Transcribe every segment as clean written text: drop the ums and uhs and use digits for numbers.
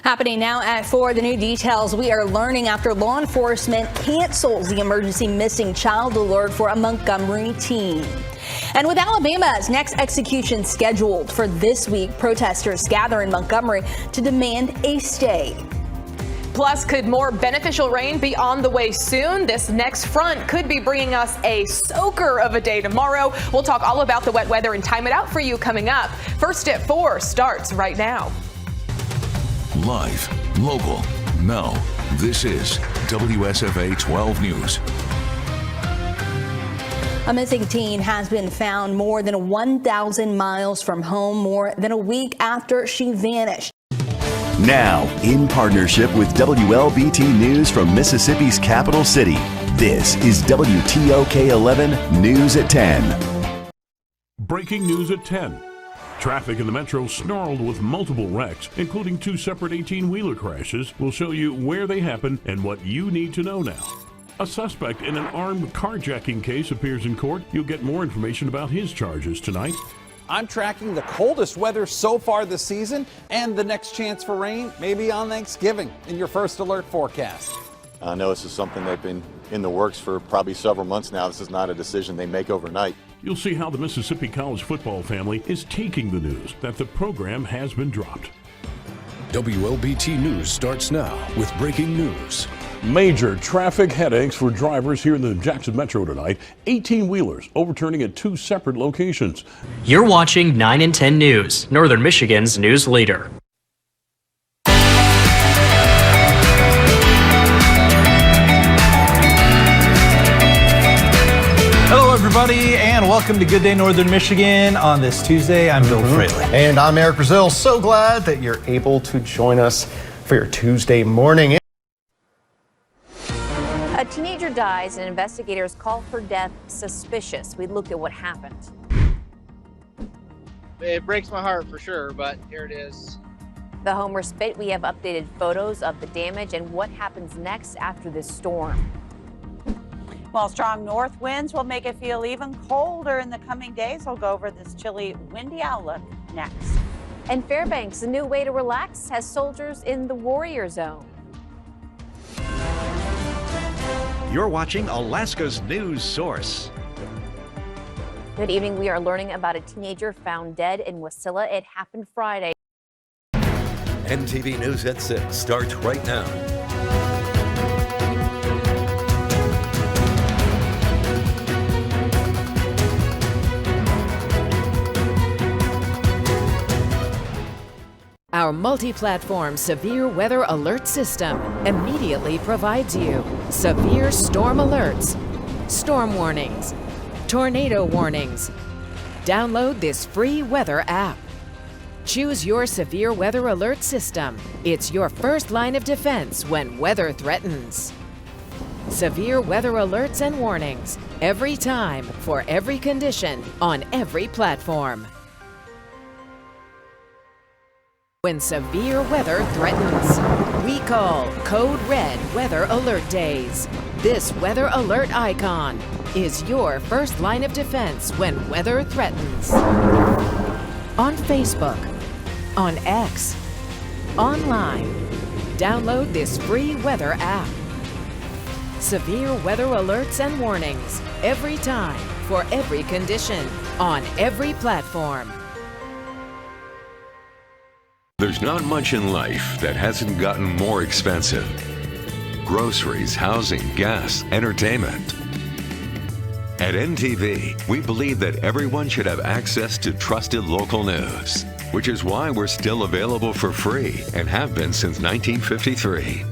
Happening now at 4, the new details we are learning after law enforcement cancels the emergency missing child alert for a Montgomery teen. And with Alabama's next execution scheduled for this week, protesters gather in Montgomery to demand a stay. Plus, could more beneficial rain be on the way soon? This next front could be bringing us a soaker of a day tomorrow. We'll talk all about the wet weather and time it out for you coming up. First at 4 starts right now. Live, local, now. This is WSFA 12 News. A missing teen has been found more than 1,000 miles from home more than a week after she vanished. Now, in partnership with WLBT News from Mississippi's capital city, this is WTOK 11 News at 10. Breaking news at 10. Traffic in the metro snarled with multiple wrecks, including 2 separate 18-wheeler crashes. We'll show you where they happened and what you need to know now. A suspect in an armed carjacking case appears in court. You'll get more information about his charges tonight. I'm tracking the coldest weather so far this season and the next chance for rain, maybe on Thanksgiving, in your first alert forecast. I know this is something they've been in the works for probably several months now. This is not a decision they make overnight. You'll see how the Mississippi college football family is taking the news that the program has been dropped. WLBT News starts now with breaking news. Major traffic headaches for drivers here in the Jackson Metro tonight. 18-wheelers overturning at 2 separate locations. You're watching 9 and 10 News, Northern Michigan's news leader. Hello, everybody, and welcome to Good Day Northern Michigan on this Tuesday. I'm Bill Fraley. And I'm Eric Brazil. So glad that you're able to join us for your Tuesday morning. A teenager dies and investigators call her death suspicious. We looked at what happened. It breaks my heart for sure, but here it is. The home respite, we have updated photos of the damage and what happens next after this storm. Well, strong north winds will make it feel even colder in the coming days. We'll go over this chilly, windy outlook next. And Fairbanks, a new way to relax, has soldiers in the warrior zone. You're watching Alaska's news source. Good evening. We are learning about a teenager found dead in Wasilla. It happened Friday. NTV News at 6 starts right now. Our multi-platform severe weather alert system immediately provides you severe storm alerts, storm warnings, tornado warnings. Download this free weather app. Choose your severe weather alert system. It's your first line of defense when weather threatens. Severe weather alerts and warnings every time for every condition on every platform. When severe weather threatens, we call Code Red Weather Alert Days. This weather alert icon is your first line of defense when weather threatens. On Facebook, on X, online, download this free weather app. Severe weather alerts and warnings every time for every condition on every platform. There's not much in life that hasn't gotten more expensive. Groceries, housing, gas, entertainment. At NTV, we believe that everyone should have access to trusted local news, which is why we're still available for free and have been since 1953.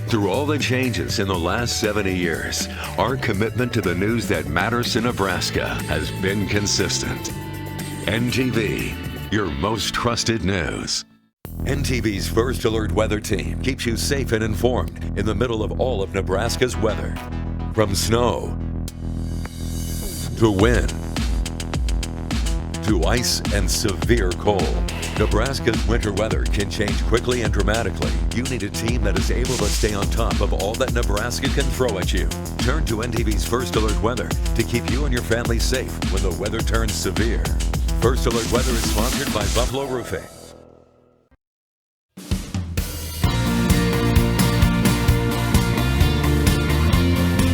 Through all the changes in the last 70 years, our commitment to the news that matters to Nebraska has been consistent. NTV, your most trusted news. NTV's First Alert Weather Team keeps you safe and informed in the middle of all of Nebraska's weather. From snow to wind to ice and severe cold, Nebraska's winter weather can change quickly and dramatically. You need a team that is able to stay on top of all that Nebraska can throw at you. Turn to NTV's First Alert Weather to keep you and your family safe when the weather turns severe. First Alert Weather is sponsored by Buffalo Roofing.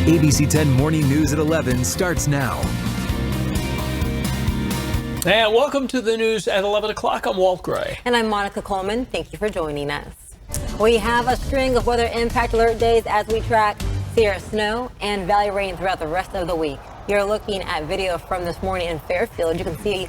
ABC 10 Morning News at 11 starts now. And welcome to the news at 11 o'clock. I'm Walt Gray. And I'm Monica Coleman. Thank you for joining us. We have a string of weather impact alert days as we track Sierra snow and valley rain throughout the rest of the week. You're looking at video from this morning in Fairfield. You can see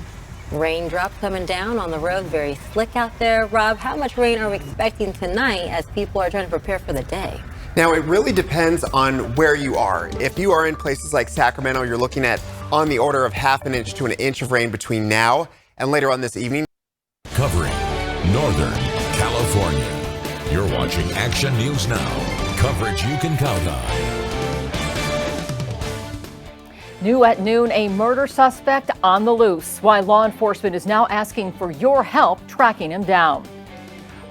raindrops coming down on the road. Very slick out there. Rob, how much rain are we expecting tonight as people are trying to prepare for the day? Now, it really depends on where you are. If you are in places like Sacramento, you're looking at on the order of ½ an inch to an inch of rain between now and later on this evening. Covering Northern California. You're watching Action News Now. Coverage you can count on. New at noon, a murder suspect on the loose. Why law enforcement is now asking for your help tracking him down.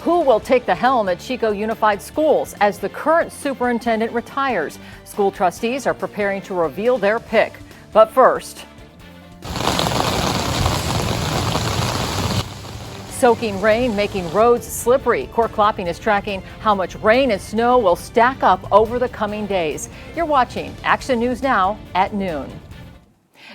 Who will take the helm at Chico Unified Schools as the current superintendent retires? School trustees are preparing to reveal their pick. But first, soaking rain making roads slippery. Court Clopping is tracking how much rain and snow will stack up over the coming days. You're watching Action News Now at noon.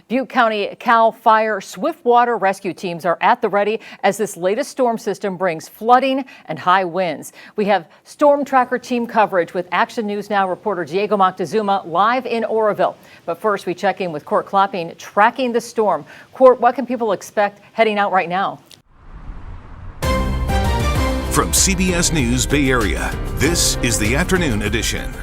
Butte County Cal Fire swiftwater rescue teams are at the ready as this latest storm system brings flooding and high winds. We have Storm Tracker team coverage with Action News Now reporter Diego Moctezuma live in Oroville. But first, we check in with Court Clopping tracking the storm. Court, what can people expect heading out right now? From CBS News Bay Area, this is the afternoon edition.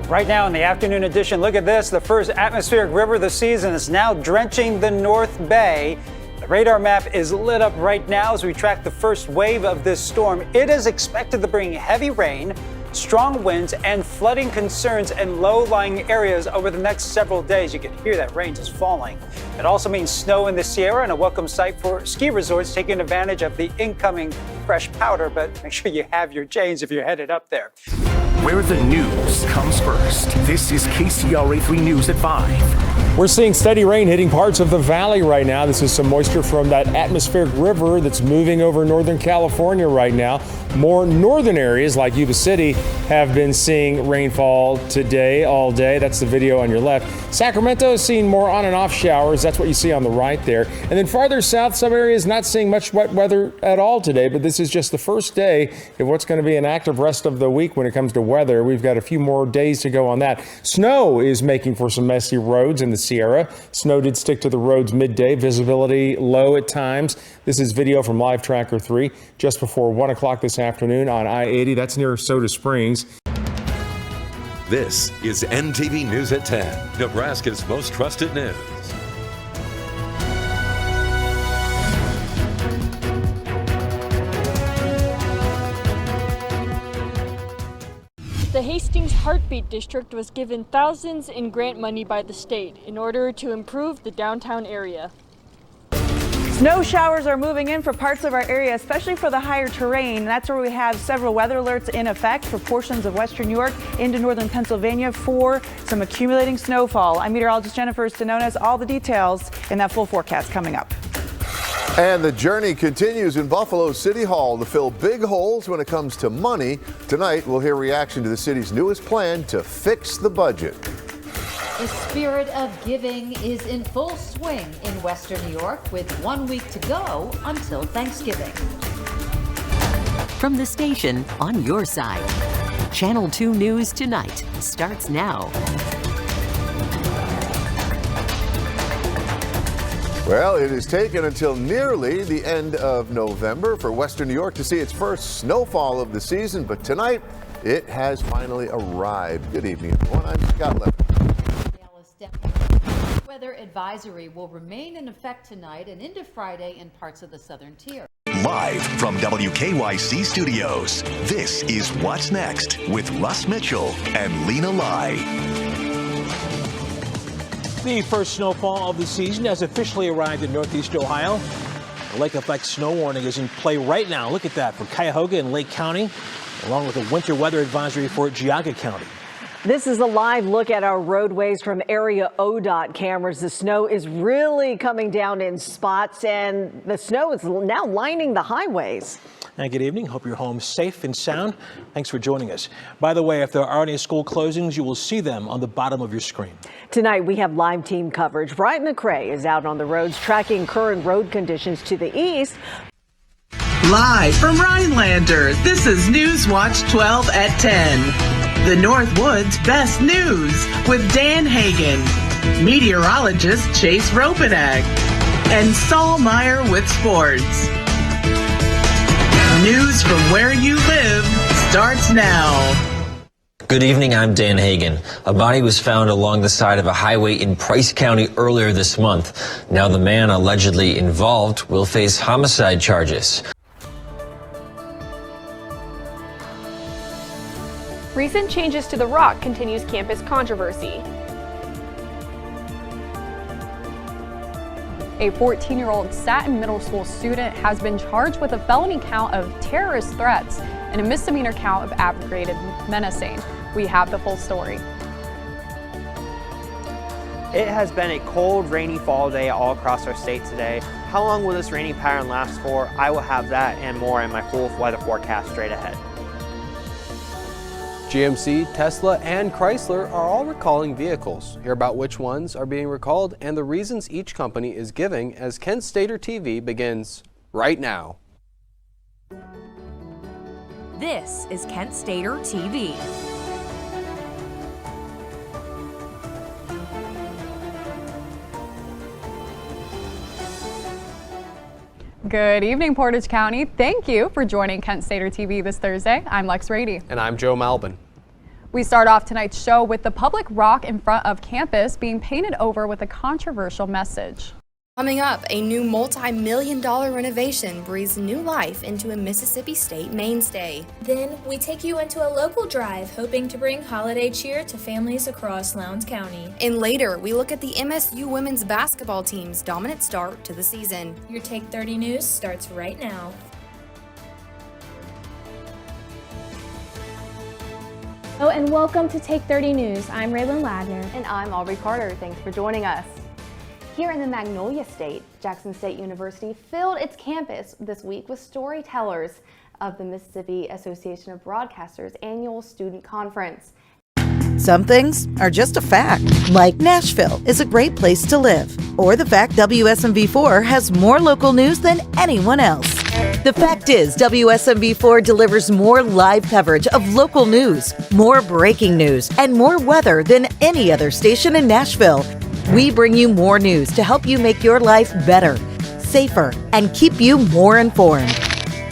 Right now in the afternoon edition, look at this. The first atmospheric river of the season is now drenching the North Bay. The radar map is lit up right now as we track the first wave of this storm. It is expected to bring heavy rain, strong winds, and flooding concerns in low-lying areas over the next several days. You can hear that rain is falling. It also means snow in the Sierra and a welcome sight for ski resorts taking advantage of the incoming fresh powder, but make sure you have your chains if you're headed up there. Where the news comes first. This is KCRA 3 News at 5. We're seeing steady rain hitting parts of the valley right now. This is some moisture from that atmospheric river that's moving over Northern California right now. More northern areas like Yuba City have been seeing rainfall today, all day. That's the video on your left. Sacramento is seeing more on and off showers. That's what you see on the right there. And then farther south, some areas not seeing much wet weather at all today, but this is just the first day of what's going to be an active rest of the week when it comes to weather. We've got a few more days to go on that. Snow is making for some messy roads in the Sierra. Snow did stick to the roads midday. Visibility low at times. This is video from Live Tracker 3 just before 1 o'clock this afternoon on I-80. That's near Soda Springs. This is NTV News at 10, Nebraska's most trusted news. The Hastings Heartbeat District was given thousands in grant money by the state in order to improve the downtown area. Snow showers are moving in for parts of our area, especially for the higher terrain. That's where we have several weather alerts in effect for portions of western New York into northern Pennsylvania for some accumulating snowfall. I'm meteorologist Jennifer Stanonis. All the details in that full forecast coming up. And the journey continues in Buffalo City Hall to fill big holes when it comes to money. Tonight, we'll hear reaction to the city's newest plan to fix the budget. The spirit of giving is in full swing in Western New York with 1 week to go until Thanksgiving. From the station on your side, Channel 2 News Tonight starts now. Well, it has taken until nearly the end of November for Western New York to see its first snowfall of the season, but tonight it has finally arrived. Good evening, everyone. I'm Scott Levin. Weather advisory will remain in effect tonight and into Friday in parts of the southern tier. Live from WKYC Studios, this is What's Next with Russ Mitchell and Lena Lai. The first snowfall of the season has officially arrived in northeast Ohio. The lake effect snow warning is in play right now. Look at that for Cuyahoga and Lake County, along with a winter weather advisory for Geauga County. This is a live look at our roadways from area ODOT cameras. The snow is really coming down in spots, and the snow is now lining the highways. And good evening. Hope you're home safe and sound. Thanks for joining us. By the way, if there are any school closings, you will see them on the bottom of your screen. Tonight, we have live team coverage. Brian McCrae is out on the roads tracking current road conditions to the east. Live from Rhinelander, this is News Watch 12 at 10. The Northwoods Best News with Dan Hagan, meteorologist Chase Ropanek, and Saul Meyer with sports. News from where you live starts now. Good evening, I'm Dan Hagan. A body was found along the side of a highway in Price County earlier this month. Now the man allegedly involved will face homicide charges. Recent changes to the rock continues campus controversy. A 14-year-old Satin Middle School student has been charged with a felony count of terrorist threats and a misdemeanor count of aggravated menacing. We have the full story. It has been a cold, rainy fall day all across our state today. How long will this rainy pattern last for? I will have that and more in my full weather forecast straight ahead. GMC, Tesla, and Chrysler are all recalling vehicles. Hear about which ones are being recalled and the reasons each company is giving as Kent Stater TV begins right now. This is Kent Stater TV. Good evening, Portage County. Thank you for joining Kent Stater TV this Thursday. I'm Lex Rady. And I'm Joe Malbin. We start off tonight's show with the public rock in front of campus being painted over with a controversial message. Coming up, a new multi-million-dollar renovation breathes new life into a Mississippi State mainstay. Then we take you into a local drive hoping to bring holiday cheer to families across Lowndes County. And later, we look at the MSU women's basketball team's dominant start to the season. Your Take 30 News starts right now. Hello and welcome to Take 30 News. I'm Raylan Ladner. And I'm Aubrey Carter. Thanks for joining us. Here in the Magnolia State, Jackson State University filled its campus this week with storytellers of the Mississippi Association of Broadcasters annual student conference. Some things are just a fact, like Nashville is a great place to live, or the fact WSMV4 has more local news than anyone else. The fact is, WSMV4 delivers more live coverage of local news, more breaking news, and more weather than any other station in Nashville. We bring you more news to help you make your life better, safer, and keep you more informed.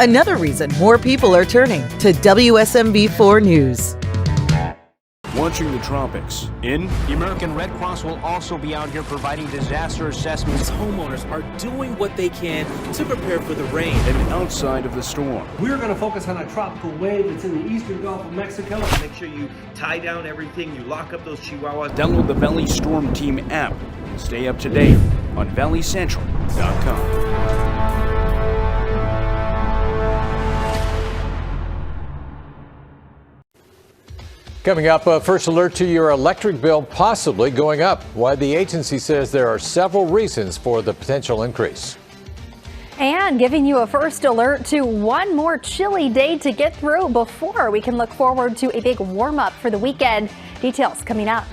Another reason more people are turning to WSMV4 News. Launching the tropics. The American Red Cross will also be out here providing disaster assessments. Homeowners are doing what they can to prepare for the rain. And outside of the storm. We're going to focus on a tropical wave that's in the eastern Gulf of Mexico. Make sure you tie down everything, you lock up those chihuahuas. Download the Valley Storm Team app and stay up to date on valleycentral.com. Coming up, first alert to your electric bill possibly going up. Why the agency says there are several reasons for the potential increase. And giving you a first alert to one more chilly day to get through before we can look forward to a big warm up for the weekend. Details coming up.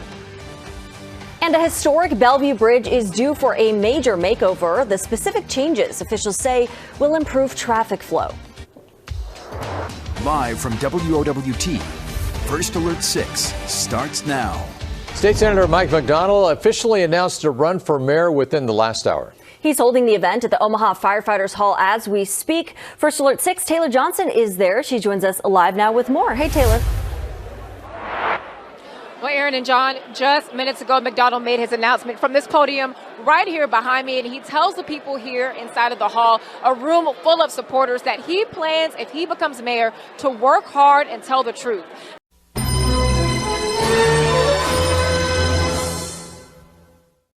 And a historic Bellevue Bridge is due for a major makeover. The specific changes officials say will improve traffic flow. Live from WOWT. First Alert 6 starts now. State Senator Mike McDonald officially announced a run for mayor within the last hour. He's holding the event at the Omaha Firefighters Hall as we speak. First Alert 6, Taylor Johnson is there. She joins us live now with more. Hey, Taylor. Well, Aaron and John, just minutes ago, McDonald made his announcement from this podium right here behind me, and he tells the people here inside of the hall, a room full of supporters, that he plans, if he becomes mayor, to work hard and tell the truth.